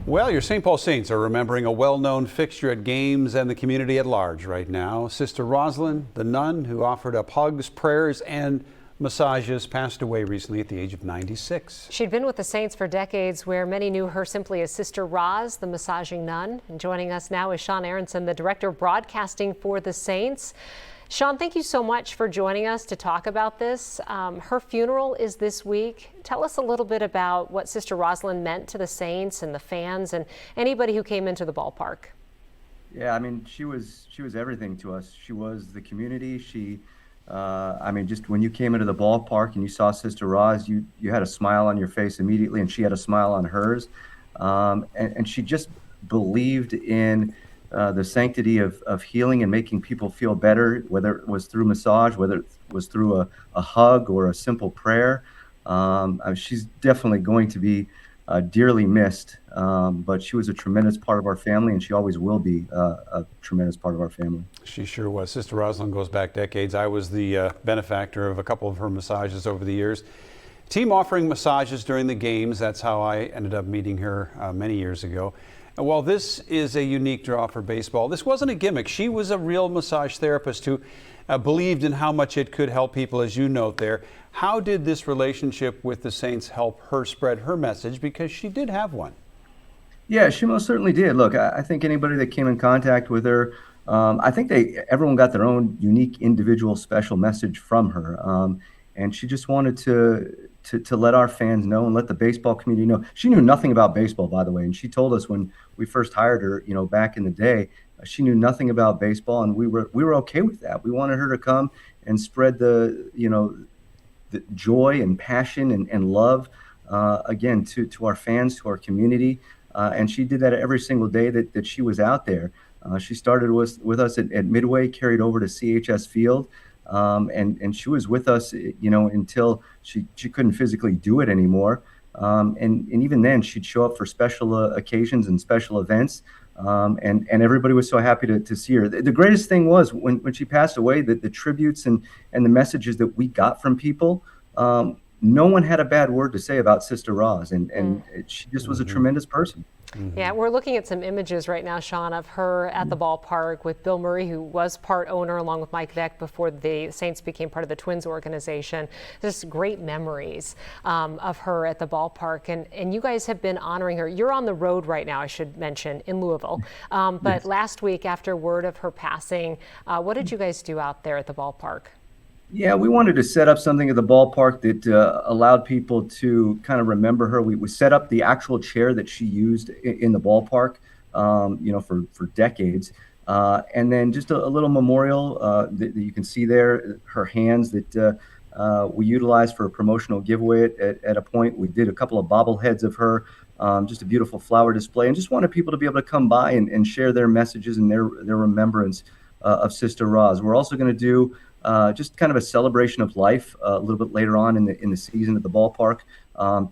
Well, your St. Paul Saints are remembering a well-known fixture at games and the community at large right now. Sister Rosalind, the nun who offered up hugs, prayers, and massages, passed away recently at the age of 96. She'd been with the Saints for decades, where many knew her simply as Sister Roz, the massaging nun. And joining us now is Sean Aronson, the Director of Broadcasting for the Saints. Sean, thank you so much for joining us to talk about this. Her funeral is this week. Tell us a little bit about what Sister Rosalind meant to the Saints and the fans and anybody who came into the ballpark. Yeah, I mean, she was everything to us. She was the community. I mean, just when you came into the ballpark and you saw Sister Roz, you had a smile on your face immediately, and she had a smile on hers. And she just believed in the sanctity of healing and making people feel better, whether it was through massage, whether it was through a hug or a simple prayer. She's definitely going to be dearly missed, but she was a tremendous part of our family, and she always will be a tremendous part of our family. She sure was. Sister Rosalind goes back decades. I was the benefactor of a couple of her massages over the years. Team offering massages during the games, that's how I ended up meeting her many years ago. And while this is a unique draw for baseball, this wasn't a gimmick. She was a real massage therapist who believed in how much it could help people, as you note there. How did this relationship with the Saints help her spread her message? Because she did have one. Yeah, she most certainly did. Look, I think anybody that came in contact with her, I think everyone got their own unique, individual, special message from her. And she just wanted to let our fans know and let the baseball community know. She knew nothing about baseball, by the way, and she told us when we first hired her, back in the day, she knew nothing about baseball, and we were okay with that. We wanted her to come and spread the joy and passion and love again to our fans, to our community, and she did that every single day that she was out there. She started with us at Midway, carried over to CHS Field. And she was with us, until she couldn't physically do it anymore. And even then, she'd show up for special occasions and special events. And everybody was so happy to see her. The greatest thing was when she passed away, the tributes and the messages that we got from people. No one had a bad word to say about Sister Roz, and she just was a tremendous person. Yeah, we're looking at some images right now, Sean, of her at the ballpark with Bill Murray, who was part owner along with Mike Beck before the Saints became part of the Twins organization. Just great memories of her at the ballpark. And you guys have been honoring her. You're on the road right now, I should mention, in Louisville. But yes. Last week, after word of her passing, what did you guys do out there at the ballpark? Yeah, we wanted to set up something at the ballpark that allowed people to kind of remember her. We set up the actual chair that she used in the ballpark, for decades. And then just a little memorial that you can see there, her hands that we utilized for a promotional giveaway at a point. We did a couple of bobbleheads of her, just a beautiful flower display, and just wanted people to be able to come by and share their messages and their remembrance of Sister Roz. We're also going to do just kind of a celebration of life a little bit later on in the season at the ballpark,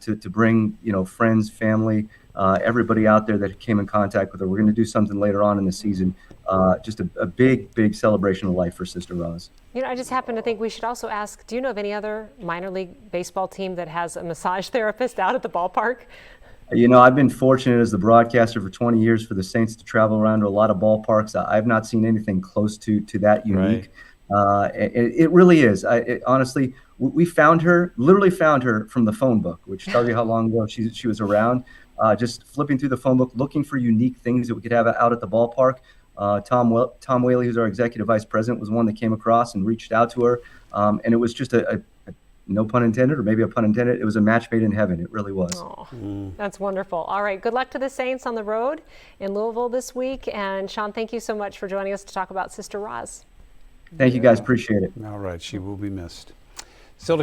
to bring friends, family, everybody out there that came in contact with her. We're going to do something later on in the season, just a big celebration of life for Sister Roz. I just happen to think we should also ask, do you know of any other minor league baseball team that has a massage therapist out at the ballpark? I've been fortunate as the broadcaster for 20 years for the Saints to travel around to a lot of ballparks. I've not seen anything close to that unique. Right. It really is. Honestly, we literally found her from the phone book, which tells you how long ago she was around. Just flipping through the phone book, looking for unique things that we could have out at the ballpark. Tom Whaley, who's our executive vice president, was one that came across and reached out to her. And it was just a no pun intended, or maybe a pun intended, it was a match made in heaven. It really was. Oh, that's wonderful. All right, good luck to the Saints on the road in Louisville this week. And Sean, thank you so much for joining us to talk about Sister Roz. Thank you, guys. Appreciate it. All right. She will be missed. Still to come.